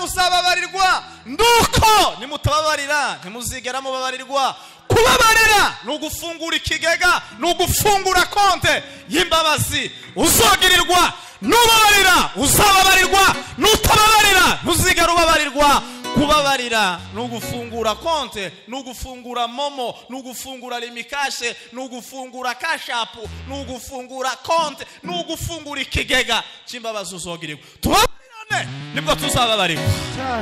muzababarirwa, nduko nimutababarira ntimuzigera mubabarirwa. Kubabarira ni ugufungura ikigega, ni ugufungura konte y'imbabazi uzogirirwa. Nubabarira uzababarirwa, nutababarira ntuzigera ubabarirwa. Kubabarira ni ugufungura konte, ni ugufungura momo, ni ugufungura limikashe, ni ugufungura kashapu, ni ugufungura konte, ni ugufungura ikigega cy'imbabazi uzogirirwa. Tubabarirane nibwo tuzababarirwa.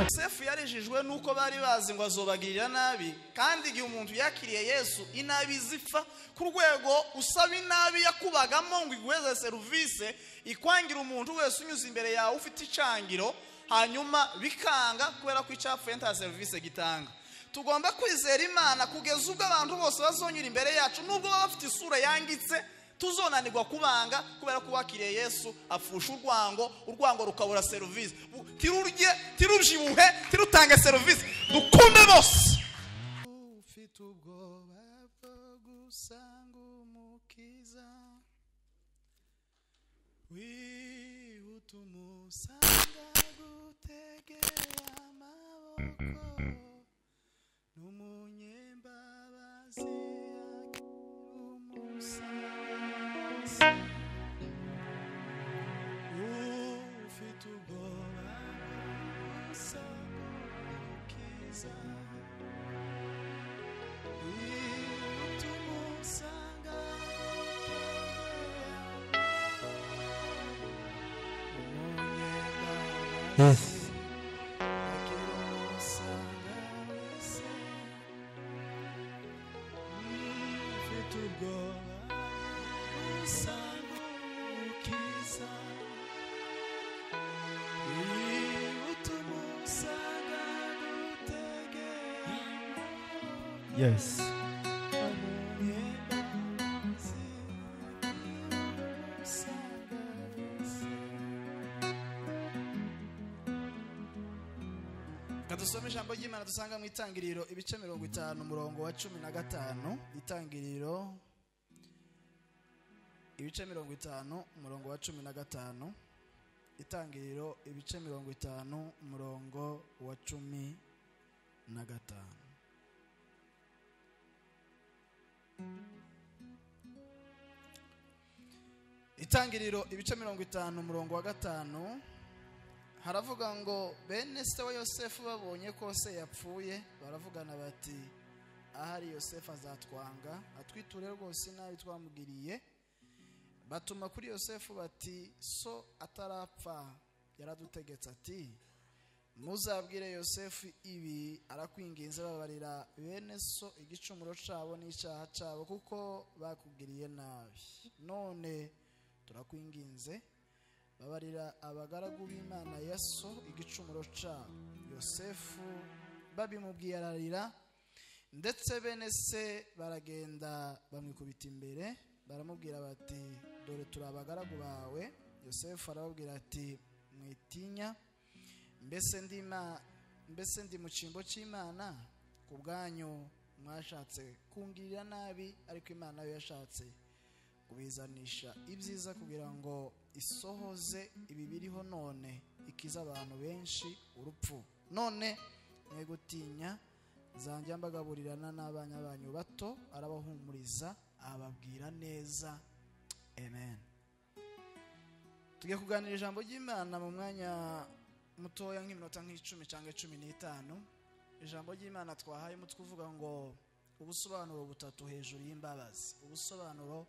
Yosefu yarijijwe nuko bari bazi ngo azobagirira nabi, kandi igihe umuntu yakiriye Yesu inabi zifa ku rwego usaba inabi yakubagamo ngo igweze service ikwangira umuntu wese unyuze imbere yawe ufite icangiro, hanyuma bikanga kubera ko icapfuye nta service gitanga. Tugomba kwizera Imana kugeza ubwo abantu bose bazonyura imbere yacu, nubwo baba bafite isura yangitse tuzonanirwa kubanga kubera ko wakiriye Yesu afusha urwango rukabura service. Tirurye, tirubyibuhe, tirutange service, dukunde bose. Ufite ubwoba bwo gusanga umukiza, wihuta umusanga gutegera amaboko, n'umunyembabazi umusanga. Ufite ubwoba bwo gusanga umukiza, wihuta umusanga Yes. Yes. Kadusome ijambo ry'Imana dusanga mu Itangiriro ibice 50 umurongo wa 15. Itangiriro ibice 50 umurongo wa 15. Itangiriro ibice 50 umurongo wa 15. Itangiriro ibice 50 umurongo wa 5 haravuga ngo bene se wa Yosefu babonye ko se yapfuye baravugana bati ahari Yosefu azatwanga atwiture rwose nabi twamugiriye. Batuma kuri Yosefu bati so atarapfa yaradutegetse ati muzabwire Yosefu ibi arakwinginze babarira bene so igicumuro cabo n'icyaha cabo kuko bakugiriye nabi. None turakwinginze babarira abagaragu b'Imana ya so igicumuro cabo. Yosefu babimubwiye ararira, ndetse bene se baragenda bamwikubita imbere baramubwira bati dore turi abagaragu bawe. Yosefu arababwira ati mwitinya, mbese ndi mu cyimbo cy'Imana? Ku bwanyu mwashatse kungirira nabi, ariko Imana yo yashatse kubizanisha ibyiza kugira ngo isohoze ibi biriho none, ikiza abantu benshi urupfu. None mwe gutinya, zanjya mbagaburirana n'abana banyu bato, arabahumuriza ababwira neza. Amen. Tugiye kuganira ijambo ry'Imana mu mwanya mutoya nk'iminota nk'icumi cyangwa 15. Ijambo ry'Imana twahaye umutwe uvuga ngo ubusobanuro butatu hejuru y'imbabazi. Ubusobanuro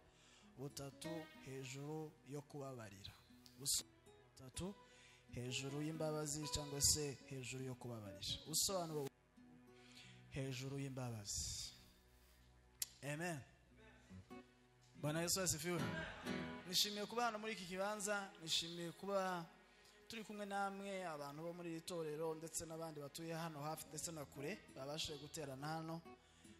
butatu hejuru yo kubabarira. Butatu hejuru y'imbabazi cyangwa se hejuru yo kubabarira. Ubusobanuro hejuru y'imbabazi. Amen. Bwana Yesu asifiwe. Nishimiye kuba hano muri iki kibanza, nishimiye kuba turi kumwe namwe abantu bo muri itorero ndetse n'abandi batuye hano hafi ndetse na kure babashije guterana hano.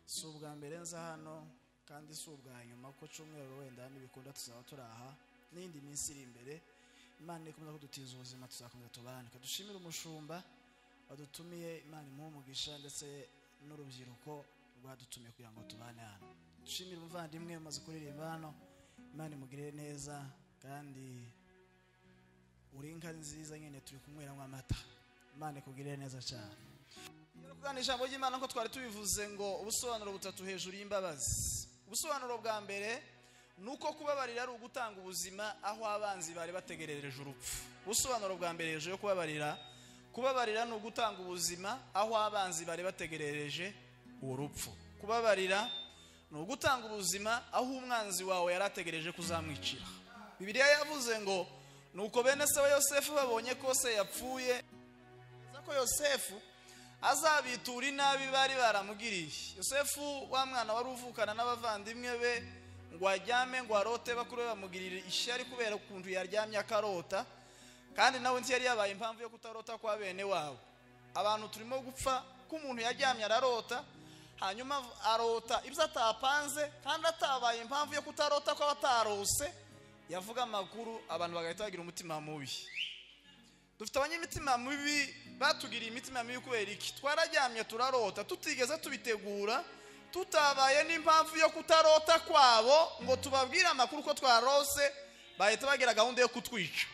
Si ubwa mbere nza hano kandi si ubwa nyuma, ko cyumweru wenda nibikunda tuzaba turaha n'indi minsi iri imbere. Imana ikomeza kudutiza ubuzima, tuzakomeza tubane. Kadushimira umushumba wadutumiye, Imana imumugisha, ndetse n'urubyiruko rwadutumiye kugira ngo tubane hano. Dushimira umuvandimwe umaze kuririmba hano, Imana imugirire neza, kandi uri inka nziza nyine turi kumweramo amata. Imana ikugirire neza cyane. Kuganira ijambo ry'Imana ko twari tubivuze ngo ubusobanuro butatu hejuru y'imbabazi. Ubusobanuro bwa mbere nuko kubabarira ari ugutanga ubuzima aho abanzi bari bategerereje urupfu. Ubusobanuro bwa mbere hejuru yo kubabarira ni ugutanga ubuzima aho abanzi bari bategerereje urupfu. Kubabarira ni ugutanga ubuzima aho umwanzi wawe yarategereje kuzamwicira. Bibiliya yavuze ngo nuko bene se wa Yosefu babonye ko se yapfuye ko Yosefu azabitura inabi bari baramugiriye. Yosefu wa mwana wari uvukana n'abavandimwe be ngo ajyame ngo arote bakuru bamugirira ishyari kubera ukuntu yaryamye akarota, kandi nawe nti yari yabaye impamvu yo kutarota kwa bene wabo. Abantu turimo gupfa ko umuntu yaryamye ararota hanyuma arota ibyo atapanze kandi atabaye impamvu yo kutarota ko abatarose, yavuga amakuru abantu bagahita bagira umutima mubi. Dufite abanyimitima mibi batugiriye imitima mibi kubera iki? Twararyamye turarota tutigeze tubitegura, tutabaye n'impamvu yo kutarota kwabo ngo tubabwire amakuru ko twarose, bahita bagira gahunda yo kutwica.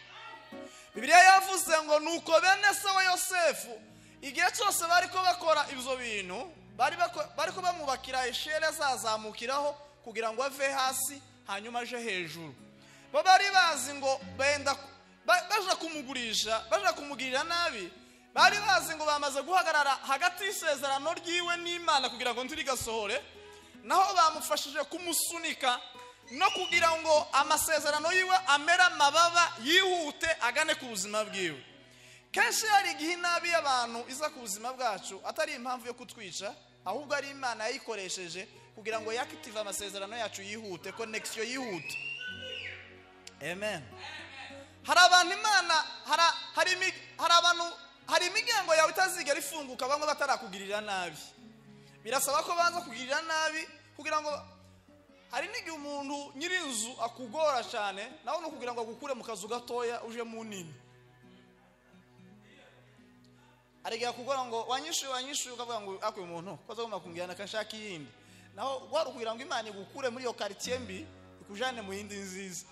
Bibiliya yavuze ngo nuko bene se wa Yosefu igihe cyose bariko bakora ibyo bintu bariko bamubakira ishere azazamukiraho kugira ngo ave hasi hanyuma aje hejuru. Bo bari bazi ngo benda baje kumugurisha, baje kumugirira nabi, bari bazi ngo bamaze guhagarara hagati y'isezerano ryiwe n'Imana kugira ngo ntirigasohore, naho bamufashije kumusunika no kugira ngo amasezerano yiwe amera amababa yihute agane ku buzima bwiwe. Kenshi hari igihe inabi y'abantu iza ku buzima bwacu atari impamvu yo kutwica, ahubwo ari Imana yayikoresheje kugira ngo yakitive amasezerano yacu yihute, connection yihute. Amen. Hari abantu Imana hari imigengo yawe itazigera ifunguka bamwe batarakugirira nabi. Birasaba ko banza kugirira nabi kugira ngo hari n'igihe umuntu nyirinzu akugora cyane nawe no kugira ngo agukure mu kazu gatoya uje mu nini. Arigiye kugora ngo wanyishuye ukavuga ngo akwe umuntu koza kumakungirana kashaka yindi. Naho gwari kugira ngo Imana igukure muri yo quartier mbi ikujane mu yindi nziza.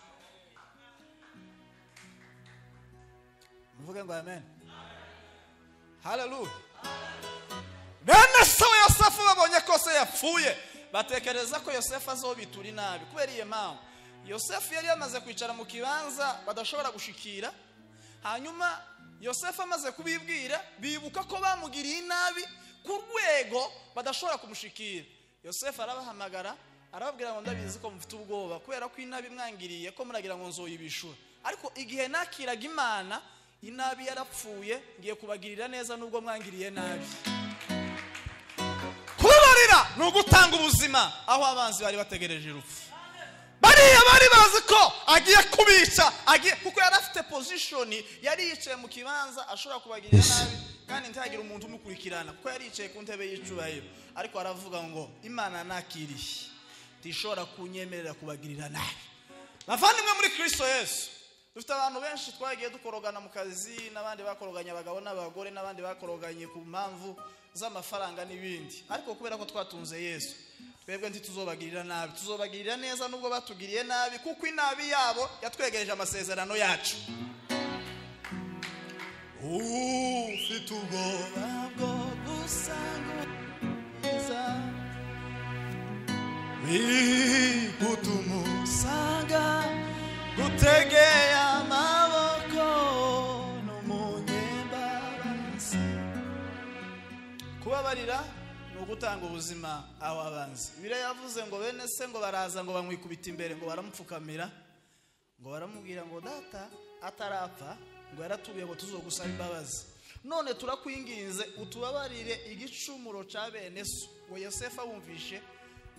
Mvuge ngo amen. Hallelujah. Bene se wa Yosefu babonye ko se yapfuye batekereza ko Yosefu azobitura inabi. Kubera iyo mpamvu Yosefu yari yamaze kwicara mu kibanza badashobora gushikira, hanyuma Yosefu amaze kubibwira bibuka ko bamugiriye inabi ku rwego badashobora kumushikira. Yosefu arabahamagara arababwira ngo ndabizi ko mufite ubwoba kubera ko inabi mwangiriye ko muragira ngo nzoyibishura, ariko igihe nakiraga Imana inabi yarapfuye ngiye kubagirira neza nubwo mwangiriye nabi. Kubabarira ni ugutanga ubuzima aho abanzi bari bategereje urupfu. Bariya bari bazi ko agiye kubica, kuko yari afite position, yari yicaye mu kibanza ashobora kubagirira nabi kandi ntagira umuntu umukurikirana kuko yari yicaye ku ntebe y'icubahiro. Ariko aravuga ngo Imana nakiriye tishobora kunyemerera kubagirira nabi. Bavandimwe muri Kristo Yesu, dufite abantu benshi twagiye dukorogana mu kazi, n'abandi bakoroganya abagabo n'abagore, n'abandi bakoroganye ku mpamvu z'amafaranga n'ibindi, ariko kubera ko twatunze Yesu twebwe ntituzobagirira nabi, tuzobagirira neza nubwo batugiriye nabi, kuko inabi yabo yatwegereje amasezerano yacu. Ufite ubwoba bwo gusangiza bikutumusanga gutegeye amaboko n'umunyembabazi. Kubabarira ni ugutanga ubuzima aho abanzi. Bibiliya yavuze ngo bene se ngo baraza ngo bamwikubita imbere ngo baramupfukamira ngo baramubwira ngo data atarapfa ngo yaratubiye ngo tuzogusaba imbabazi, none turakwinginze utubabarire igicumuro ca bene so. Ngo Yosefu abumvishe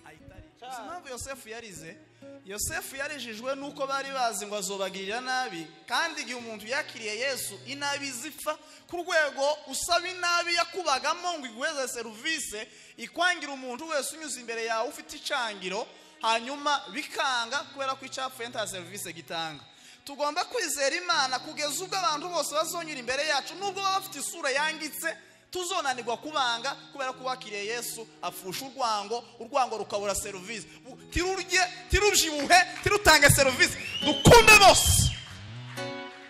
ayitari. Impamvu Yosefu yarize, Yosefu yarijijwe nuko bari bazi ngo azobagirira nabi, kandi igihe umuntu yakiriye Yesu inabi zipfa ku rwego usaba inabi yakubagamo ngo igweze service ikwangira umuntu wese unyuze imbere yawe ufite icangiro, hanyuma bikanga kubera ko icapfuye nta service gitanga. Tugomba kwizera Imana kugeza ubwo abantu bose bazonyura imbere yacu nubwo baba bafite isura yangitse, tuzonanirwa kubanga kubera ko wakiriye Yesu afusha urwango rukabura service. Tirubyibuhe tirutange service,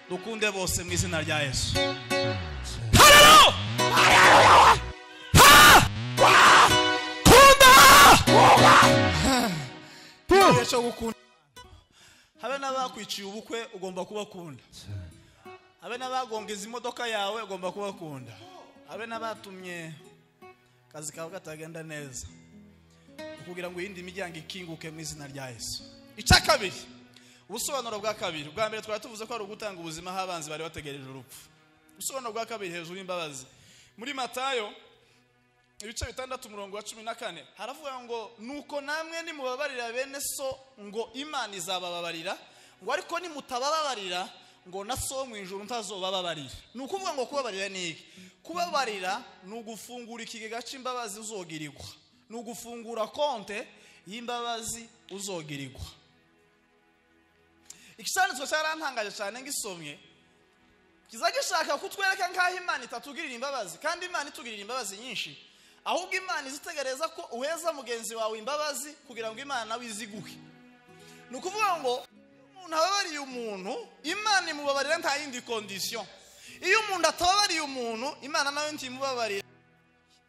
dukunde bose mu izina rya Yesu. Hallelujah. kunda cyo gukunda habe n'abakwiciye ubukwe ugomba kubakunda habe n'abagongeza imodoka yawe ugomba kubakunda habe n'abatumye kazi kawe katagenda neza kugira ngo yindi miryango ikinguke mu izina rya Yesu. Icya kabiri, ubusobanuro bwa kabiri. Bwa mbere twari tuvuze ko ari ugutanga ubuzima habanzi bari bategereje urupfu. Ubusobanuro bwa kabiri hejuru y'imbabazi muri Matayo ibice 6:14 haravuga ngo nuko namwe nimubabarira bene so ngo Imana izabababarira, ngo ariko nimutababarira ngo na so mu ijuru ntazobababarira. Nukuvuga ngo kubabarira ni iki? Kubabarira nugufungura ikigega cy'imbabazi uzogirirwa, nugufungura konte y'imbabazi uzogirirwa. Ikisanzwe cyarantangaje cyane ngisomye kizagishaka kutwereka nkaho Imana itatugirira imbabazi, kandi Imana itugirira imbabazi nyinshi, ahubwo Imana izitegereza ko uheza mugenzi wawe imbabazi kugira ngo Imana nawe iziguhe. Nukuvuga ngo umuntu ababariye umuntu Imana imubabarira nta yindi condition. Iyo umuntu atababariye umuntu Imana nawe ntimubabarira,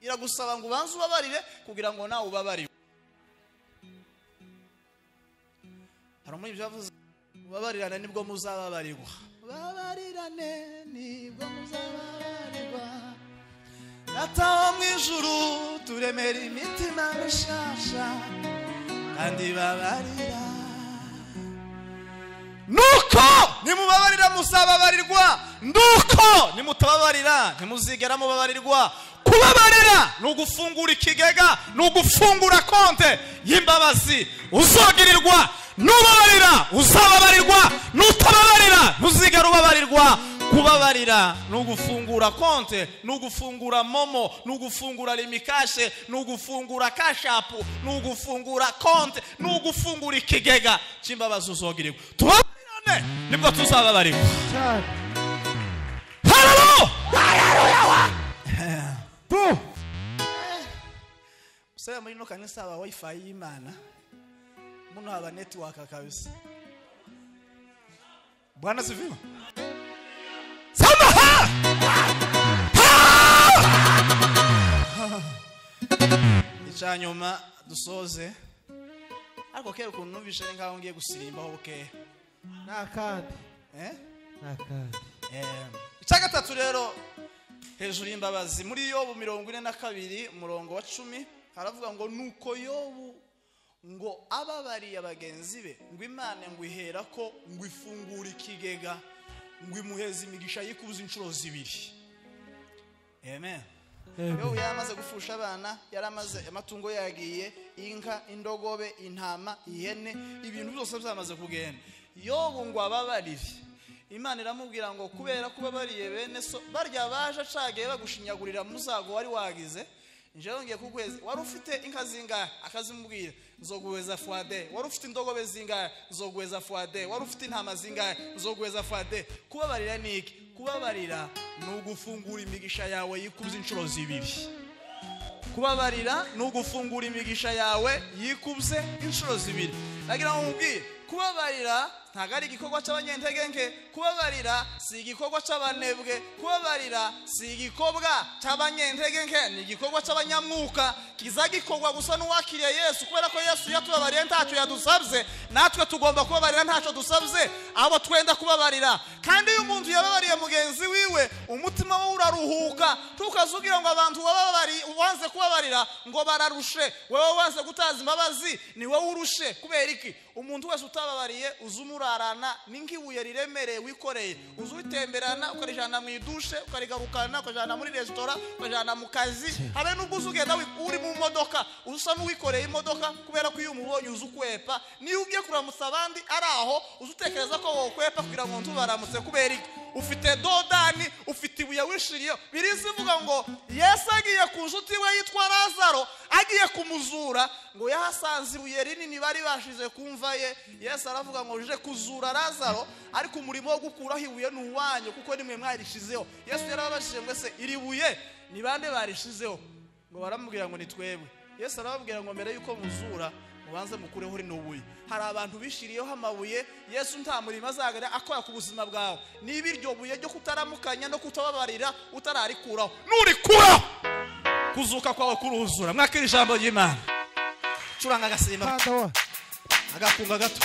iragusaba ngo ubanze ubabarire kugira ngo nawe ubabarire. Harumwe byavuze ubabarirane nibwo muzababarirwa, ubabarirane nibwo muzababarirwa. Data mu ijuru turemera imitima mishasha kandi babarira, nuko nimubabarira muzababarirwa, nduko nimutababarira ntimuzigera mubabarirwa. Kubabarira nugufungura ikigega, nugufungura konte y'imbabazi uzogirirwa. Nubabarira uzababarirwa, nutababarira ntuzigera ubabarirwa. Kubabarira nugufungura konte, nugufungura momo, nugufungura limikashe, nugufungura kashapu, nugufungura konte, nugufungura ikigega cy'imbabazi uzogirirwa. Tubabarirane nibwo tuzababarirwa. Haleluya! Sasa muri no kanisa wa wifi y'Imana muno haba network kabisa. Bwana sifiwe. Samaha! Icyanyuma dusoze ariko kero kuntu numvishe nkaho ngiye gusirimba ho buke nakandi nakandi icyagatatu rero hejuru y'imbabazi muri Yobu 42:10 haravuga ngo nuko Yobu ngo ababariye abagenzi be ngo Imana ngo ihera ko ngo ifungura ikigega ngo imuheze imigisha yikubuza inshuro zibiri. Amen. Yobu yamaze gufusha abana, yaramaze amatungo yagiye, inka, indogobe, intama, ihene, ibintu byose byamaze kugenda. Yobu ngo ababarire, Imana iramubwira ngo kubera kubabariye bene so barya baje acagiye bagushinyagurira muzago wari wagize, njewe ngiye kukwezi wari ufite inka zingahe akazimubwira nzoguweza fuade, wari ufite indogobe zingahe nzoguweza fuade, wari ufite intama zingahe nzoguweza fuade. Kubabarira ni iki? Kubabarira nugufungura imigisha yawe yikubuza inshuro zibiri. Kubabarira nugufungura imigisha yawe yikubuze inshuro zibiri. Nagira ngo mubwire kubabarira ntago ari igikorwa cy'abanyentege nke, kubabarira si igikorwa cy'abanebwe, kubabarira si igikorwa cy'abanyentege nke, ni igikorwa cy'abanyamwuka kiza gikorwa gusa n'uwakiriye Yesu. Kubera ko Yesu yatubabariye ntacyo yadusabye, natwe tugomba kubabarira ntacyo dusabye abo twenda kubabarira. Kandi iyo umuntu yababariye mugenzi wiwe umutima we uraruhuka, tukazugira ngo abantu bababari ubanze kubabarira ngo bararushe, wewe wanze gutaza imbabazi ni wowe urushe. Kubera iki? Umuntu wese utababariye uzumurarana ningibuye riremereye wikoreye, uzutemberana ukarijana mu idushe, ukarigarukana ukajana muri restaurant, ukajana mu kazi, habe n'ubwo uzugenda uri mu modoka usa n'uwikoreye imodoka. Kubera ko iyo umubonye uzukwepa, niyo ugiye kuramutsa abandi araho uzutekereza ko wokwepa kugira ngo ntubaramutse. Kubera iki? Ufite dodani, ufite ibuye wishiriye. Birizivuga ngo Yesu agiye ku nshuti we yitwa Lazaro, agiye kumuzura ngo yahasanze ibuye rinini bari bashize kumva ye. Yesu aravuga ngo uje kuzura Lazaro, ariko umurimo wo gukuraho ibuye n'uwanyu kuko nimwe mwarishizeho. Yesu yarabashije ngo se iri buye ni bande barishizeho? Ngo baramubwira ngo ni twebwe. Yesu arababwira ngo mbere yuko muzura mubanze mukureho rino buye. Hari abantu bishiriyeho amabuye, Yesu nta murimo azagara akora ku buzima bwawe. Niba iryo buye ryo kutaramukanya no kutababarira utararikuraho, nurikuraho kuzuka kwawe kuruzura mwakira ijambo ry'Imana curanga agasimba agakunga gato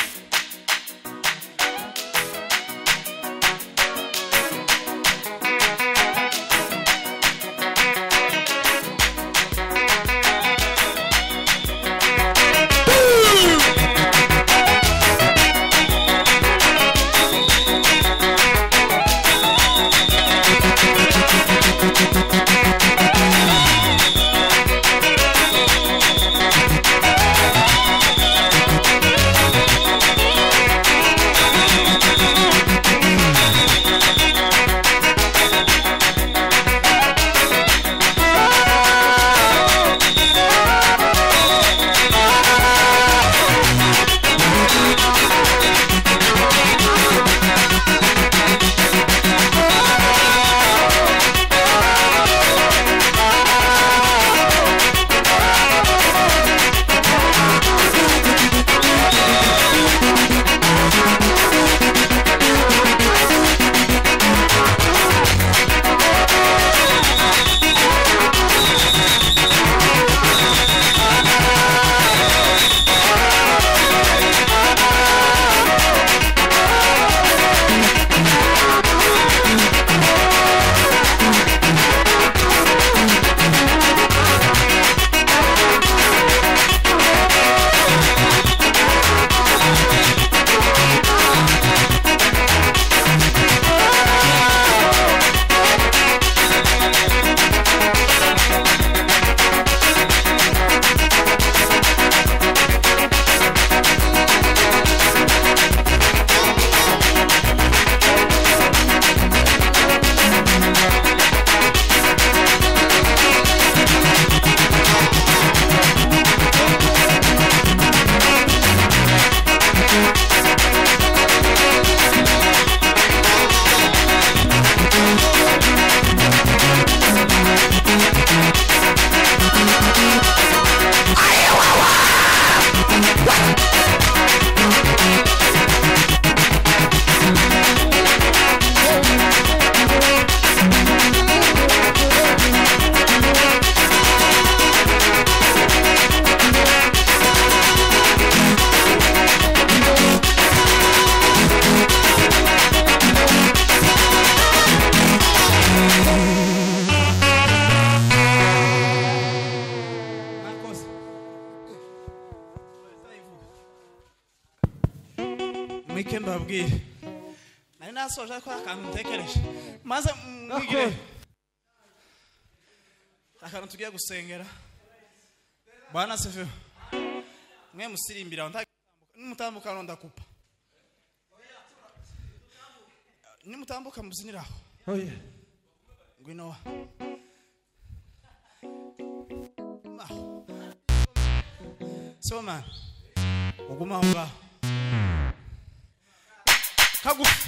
mbabwire nari nasoje ko akantu ntekereje maze mwigire akantu tugiye gusengera Bwana sifiwe mwe musirimbira nimutambuka ndakupa nimutambuka muziniraho oya ngwino Soma uguma ngaho kagufi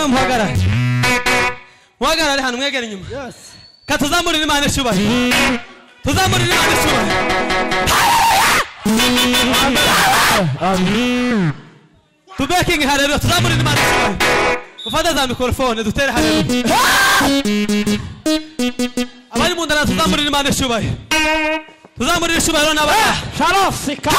muhagarare muhagarare hano mwegere inyuma katuzamurira Imana icyubahiro tuzamurira Imana icyubahiro tubekinge haleluya tuzamurira Imana icyubahiro ufata za mikrofone dutere haleluya abari mu ndara tuzamurira Imana icyubahiro tuzamurira icyubahiro n'abana sharosika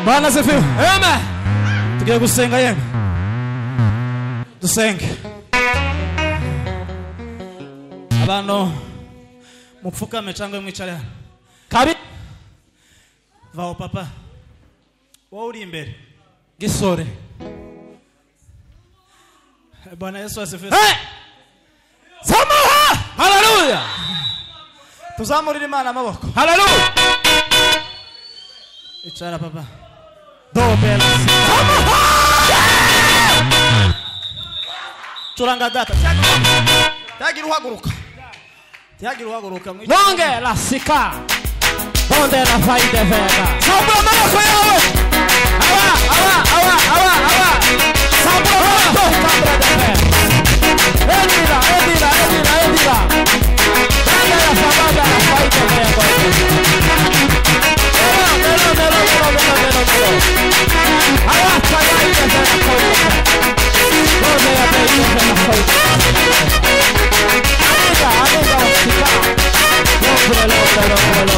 Bwana asifiwe. Amen. Tugiye gusenga yemwe. Dusenge. Abantu mupfukame cyangwa mwicare hano. Kabi. Vao papa. Wowe uri imbere. Gisore. Bwana Yesu asifiwe. Samuha! Haleluya. Tuzamurira Imana amaboko. Haleluya. Icara papa. Dobela. Samuha! Turanga data. Tagira uhaguruka. Tagira uhaguruka. Bonge la sika. Bonde la faide vega. Samuha amaboko yawe. Awa. Samuha amaboko yawe. Edira. Dale la sabada la faide vega. Melo. Awa faide vega. Bonde la faide vega. Amiga, sika. Lo.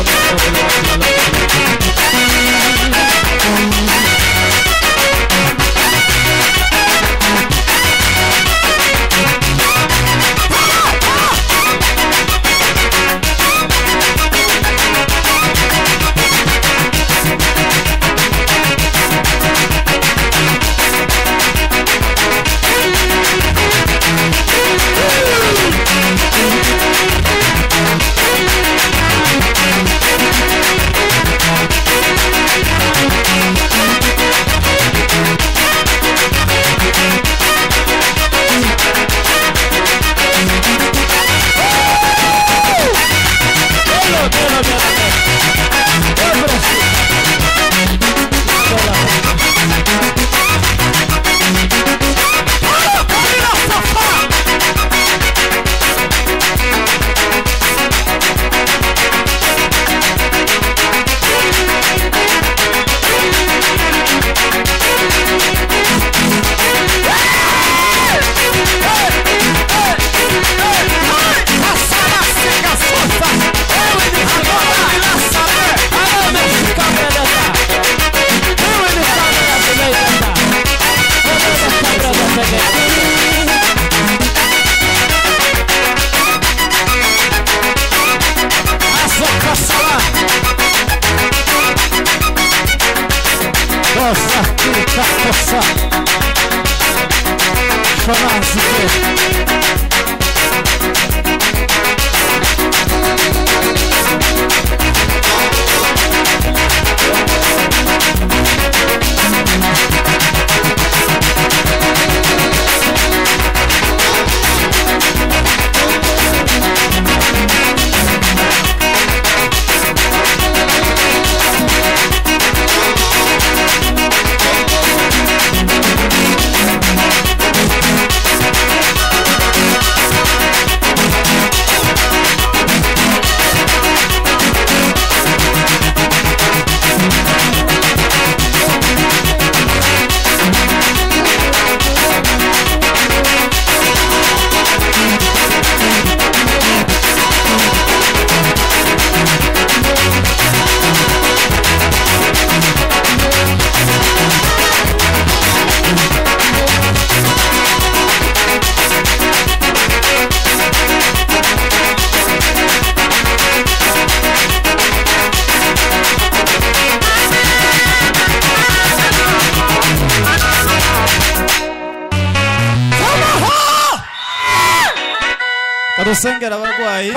Dusengera abagwayi.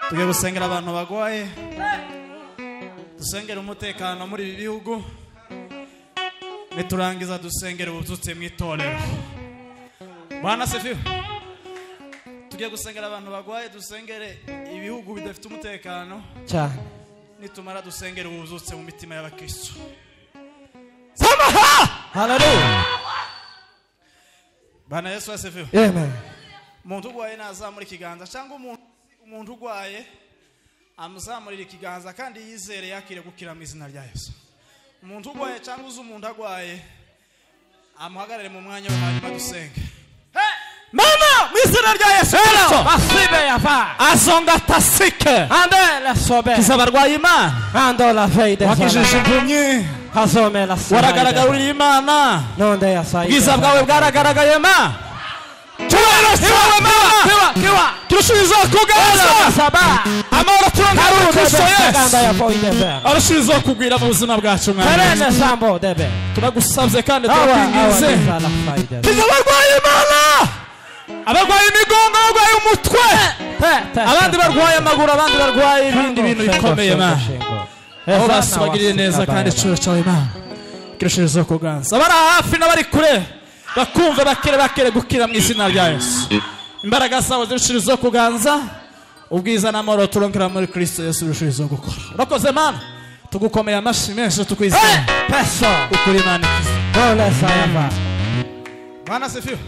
Tugiye gusengera abantu bagwaye. Dusengera umutekano muri ibi bihugu. Niturangiza dusengera ubuzutse mu itorero. Bwana asifiwe. Tugiye gusengera abantu bagwaye, dusengere ibihugu bidafite umutekano. Cyane. Nitumara dusengera ubuzutse mu mitima y'abakristo. Samaha! Haleluya. Bwana Yesu asifiwe. Amen. Umuntu ugwaye nazamura ikiganza cyangwa umuntu ugwaye amuzamurira ikiganza kandi yizere yakire gukira mu izina rya Yesu. Umuntu ugwaye cyangwa umuntu agwaye amuhagarare mu mwanya wo hanyuma dusenge. Mama! mwizina rya Yesu Kristo Basibe yafa. azonga tasike Andele sobe. kizabarwaye Imana Andola feide. wakijije impumyi Hazome la saide. waragaragariye Imana Nonde ya saide. bwiza bwawe bwaragaragaye ma tuwawe ma Kiwa. turushizo kuganza Saba. amahoro turonka muri Kristo Yesu ya foide ver. arushizo kugwira mu buzima bwacu mwana Terene sambo debe. turagusabye kandi Awa turakwinginze la faide. kizabarwaye Imana abarwaye imigongo abarwaye umutwe abandi barwaye amaguru abandi barwaye ibindi bintu bikomeye Mana aho basubagiriye neza kandi icuro cyawe Imana kirushijeho kuganza abari hafi n'abari kure bakumva bakere gukira mu izina rya Yesu imbaraga zawe zirushijeho kuganza ubwiza n'amahoro turonkera muri Kristo Yesu birushijeho gukora urakoze Mana tugukomeye amashyi menshi tukwizera peso ukuri Imana dole sayava Bwana sifiwe